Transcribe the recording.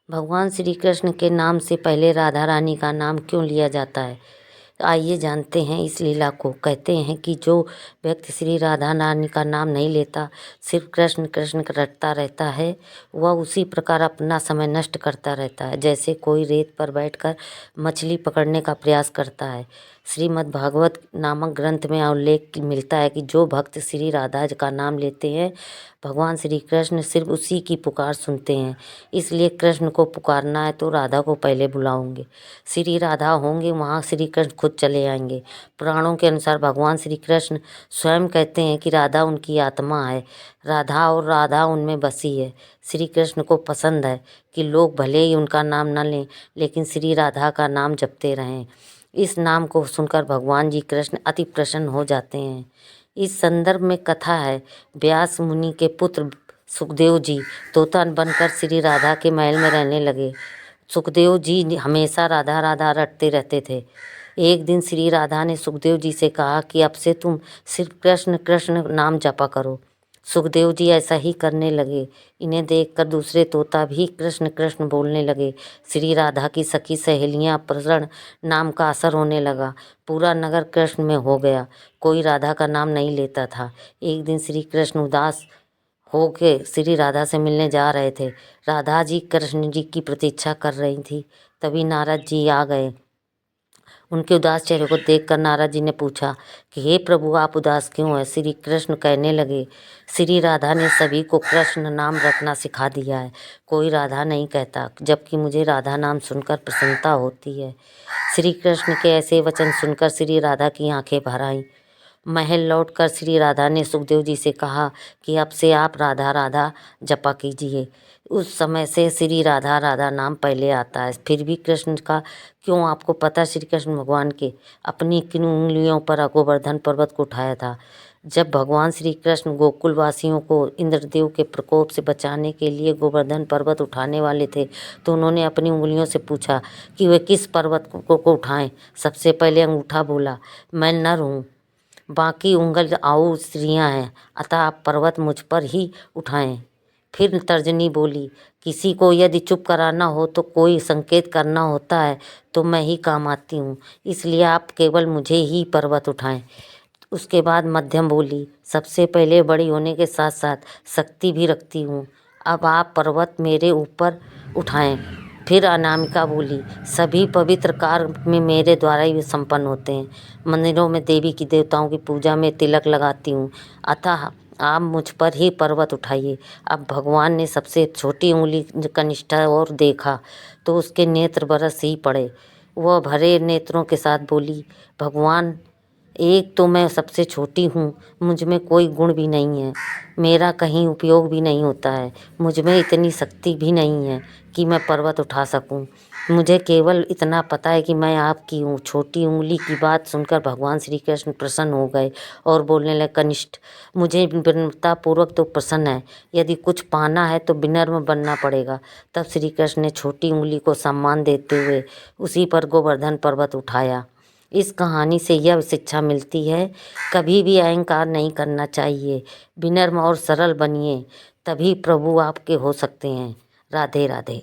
भगवान श्री कृष्ण के नाम से पहले राधा रानी का नाम क्यों लिया जाता है? तो आइए जानते हैं इस लीला को। कहते हैं कि जो व्यक्ति श्री राधा रानी का नाम नहीं लेता, सिर्फ कृष्ण कृष्ण रटता रहता है, वह उसी प्रकार अपना समय नष्ट करता रहता है, जैसे कोई रेत पर बैठकर मछली पकड़ने का प्रयास करता है। श्रीमद् भागवत नामक ग्रंथ में उल्लेख मिलता है कि जो भक्त श्री राधा का नाम लेते हैं, भगवान श्री कृष्ण सिर्फ उसी की पुकार सुनते हैं। इसलिए कृष्ण को पुकारना है तो राधा को पहले बुलाओगे। श्री राधा होंगे वहाँ श्री कृष्ण खुद चले आएंगे। पुराणों के अनुसार भगवान श्री कृष्ण स्वयं कहते हैं कि राधा उनकी आत्मा है, राधा उनमें बसी है। श्री कृष्ण को पसंद है कि लोग भले ही उनका नाम न लें, लेकिन श्री राधा का नाम जपते रहें। इस नाम को सुनकर भगवान जी कृष्ण अति प्रसन्न हो जाते हैं। इस संदर्भ में कथा है, व्यास मुनि के पुत्र सुखदेव जी तोता बनकर श्री राधा के महल में रहने लगे। सुखदेव जी हमेशा राधा राधा रटते रहते थे। एक दिन श्री राधा ने सुखदेव जी से कहा कि अब से तुम सिर्फ कृष्ण कृष्ण नाम जपा करो। सुखदेव जी ऐसा ही करने लगे। इन्हें देखकर दूसरे तोता भी कृष्ण कृष्ण बोलने लगे। श्री राधा की सखी सहेलियां प्रसन्न नाम का असर होने लगा। पूरा नगर कृष्ण में हो गया। कोई राधा का नाम नहीं लेता था। एक दिन श्री कृष्ण उदास होके श्री राधा से मिलने जा रहे थे। राधा जी कृष्ण जी की प्रतीक्षा कर रही थी। तभी नारद जी आ गए। उनके उदास चेहरे को देखकर नारद जी ने पूछा कि हे प्रभु, आप उदास क्यों हैं? श्री कृष्ण कहने लगे, श्री राधा ने सभी को कृष्ण नाम रटना सिखा दिया है। कोई राधा नहीं कहता, जबकि मुझे राधा नाम सुनकर प्रसन्नता होती है। श्री कृष्ण के ऐसे वचन सुनकर श्री राधा की आंखें भर आईं। महल लौटकर श्री राधा ने सुखदेव जी से कहा कि अब से आप राधा राधा जपा कीजिए। उस समय से श्री राधा राधा नाम पहले आता है। फिर भी कृष्ण का क्यों, आपको पता? श्री कृष्ण भगवान के अपनी किन उंगलियों पर गोवर्धन पर्वत को उठाया था? जब भगवान श्री कृष्ण गोकुल वासियों को इंद्रदेव के प्रकोप से बचाने के लिए गोवर्धन पर्वत उठाने वाले थे, तो उन्होंने अपनी उंगलियों से पूछा कि वे किस पर्वत को उठाएं। सबसे पहले अंगूठा बोला, मैं नर हूँ, बाकी उंगल आऊ स्त्रियां हैं, अतः आप पर्वत मुझ पर ही उठाएं। फिर तर्जनी बोली, किसी को यदि चुप कराना हो तो कोई संकेत करना होता है तो मैं ही काम आती हूँ, इसलिए आप केवल मुझे ही पर्वत उठाएं। उसके बाद मध्यम बोली, सबसे पहले बड़ी होने के साथ साथ शक्ति भी रखती हूँ, अब आप पर्वत मेरे ऊपर उठाएं। फिर अनामिका बोली, सभी पवित्र कार्य में मेरे द्वारा ही संपन्न होते हैं। मंदिरों में देवी की देवताओं की पूजा में तिलक लगाती हूँ, अतः आप मुझ पर ही पर्वत उठाइए। अब भगवान ने सबसे छोटी उंगली कनिष्ठा और देखा तो उसके नेत्र बरस ही पड़े। वह भरे नेत्रों के साथ बोली, भगवान, एक तो मैं सबसे छोटी हूँ, मुझ में कोई गुण भी नहीं है, मेरा कहीं उपयोग भी नहीं होता है, मुझ में इतनी शक्ति भी नहीं है कि मैं पर्वत उठा सकूं। मुझे केवल इतना पता है कि मैं आपकी हूँ। छोटी उंगली की बात सुनकर भगवान श्री कृष्ण प्रसन्न हो गए और बोलने लगे, कनिष्ठ, मुझे विनम्रता पूर्वक तो प्रसन्न है, यदि कुछ पाना है तो विनम्र बनना पड़ेगा। तब श्री कृष्ण ने छोटी उंगली को सम्मान देते हुए उसी पर गोवर्धन पर्वत उठाया। इस कहानी से यह शिक्षा मिलती है, कभी भी अहंकार नहीं करना चाहिए, विनम्र और सरल बनिए, तभी प्रभु आपके हो सकते हैं। राधे राधे।